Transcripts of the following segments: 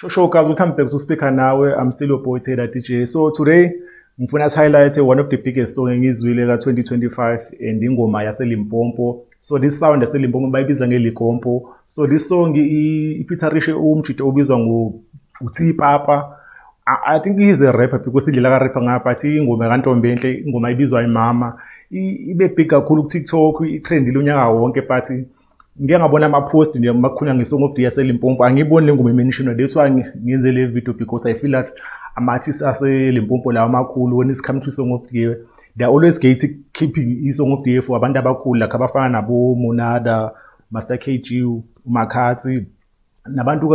Sure, guys, we come back to Speaker Nawe. I'm still your boy Taylor DJ. So today, ngifuna highlight one of the biggest songs engizwile ka 2025 and ingoma yaseLimpopo. So this sound yaseLimpopo bayibiza ngeLikompo. So this song ifeaturishe umjito obizwa uTipapa. I think he's a rapper because indlela ka rapper ngapha athi ingoma kaNtombi enhle ingoma ibizwa iMama. Ibe big kakhulu ku TikTok, itrendile unyaka wonke but ngeke ngabona ama post nje makhulunywa ngesong of the yaseLimpopo angiboni lengoma imentioned. That's why ngiyenze le video because I feel that ama artists aseLimpopo lawa amakhulu when it's come to song of the year they are always keeping isong of the year for abantu abakhulu like abafana nabo Monada, Master KG, uMakhathi nabantu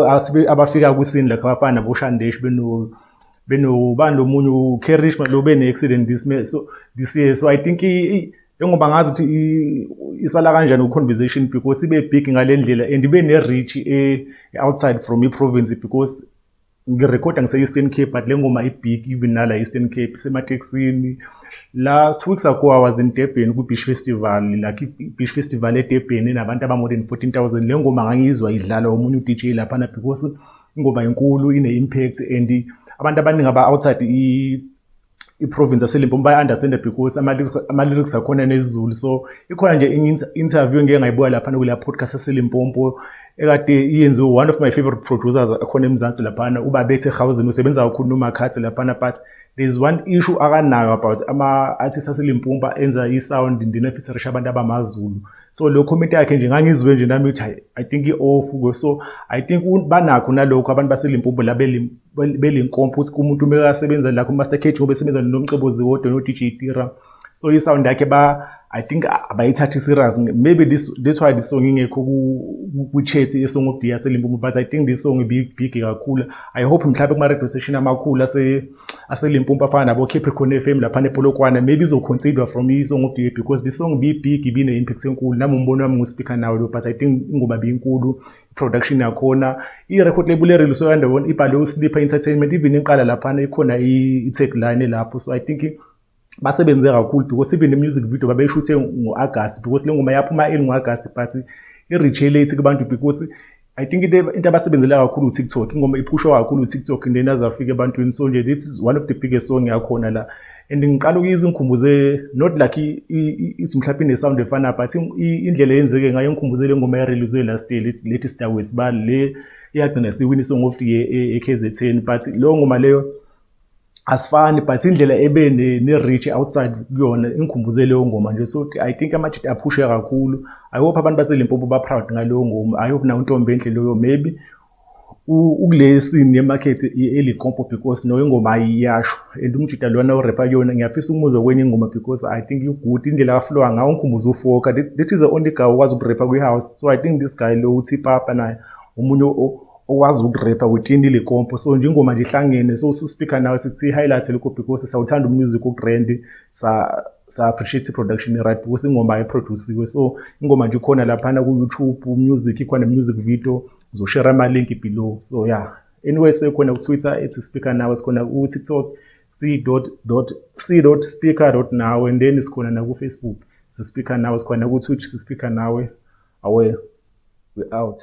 abafika kwisini like abafana nabo Shandesh beno bando munyu Kerish lo bene accident this year. So I think ngoba ngazi ukuthi isala kanjani uconversation because ibe big ngalendlela and ibe ne reach outside from i-province because ngirecorda ngise Eastern Cape but lengoma ibig even nala Eastern Cape semaTexini. Last weeks ago I was in Durban ku Beach Festival, like Beach Festival eDurban nabantu aba more than 14,000. Lengoma ngangizwa idlala umunye DJ lapha because ingoma enkulu ine impact and abantu abaningi aba outside i-province yaseLimpopo baya-understand because ama-lyrics akhona nesiZulu. So ikhona nje interview ngeke ngayibuka lapha kule podcast yaseLimpopo ekade iyenziwe one of my favorite producers akhona eMzansi lapha uBabethe Housing usebenza kakhulu noMakhathi lapha but there's one issue akanayo about ama-artists aseLimpopo enza i-sound ndinefeaturisha abantu abamaZulu. So lo comment yakhe nje ngangizwe nje nami uthi I think i-off. So I think banakho nalokho abantu baseLimpopo la beLinkompo ukuthi umuntu umekasebenza la kuMaster KG ngoba esebenza noMcebozi wodwa no DJ Tira. So i-sound yakhe I think abayithathi serious. Maybe that's why this song ingekho ku-chat ye-song of the yaseLimpopo but I think this song big kakhulu. I hope mhlawumbe kuma radio station amakhulu aseLimpopo afana nabo Capricorn FM lapha ePolokwane maybe izoconsider from i-song of the year because this song big ibine impact enkulu. Nami umbono wami nguSpeaker Nawe but I think ingoma binkulu, production yakhona, i-record label release yandawona ibhale uSleeper Entertainment even iqala lapha ikhona i-tagline lapho. So I think basebenze kakhulu because even the music video babeyishuthe ngo-August because lengoma yaphuma ngo-August but i-reach late kubantu because I think into abasebenzela kakhulu uTikTok, ingoma iphushwa kakhulu uTikTok and then azafika ebantwini. So nje this is one of the biggest song yakhona la and ngiqala ukuyizwa ngikhumbuze not like mhlawumbe ne-sound efana but indlela yenzeke ngayo ngikhumbuze le ngoma yarelease last year lethi Star Wesibali le iyagcina siwin song of the year eKZN but lo ngoma leyo asifani but indlela ebe ne-reach outside kuyona ingikhumbuze leyo ngoma nje. So I think ama-artists aphushe kakhulu. I hope abantu baseLimpopo ba-proud ngaleyo ngoma. I hope nawo Ntombi enhle loyo maybe ukule scene ye-market eLikompo because no ingoma ayiyasho and umjita lona orapper yona ngiyafisa umuzwa kwenye ingoma because I think you good indlela aflow ngawo ngikhumbuza uFoka. That is the only guy owazi ukurapper kwi-house. So I think this guy lo uTipapa naye umunye owazi ukurapper within iLikompo. So nje ingoma nje ihlangene. So uSpeaker Nawe sithi highlight lokho because sawuthanda umusic utrend sa appreciate production right because ingoma ayiproduciwe. So ingoma nje khona lapha ku YouTube music ikhona music video uzoshare ama link below. So yeah, anyway sekhona ku Twitter @Speaker Nawe, sikhona ku TikTok c.speaker.nawe and then sikhona na ku Facebook Speaker Nawe, sikhona ku Twitch Speaker Nawe. Away we out.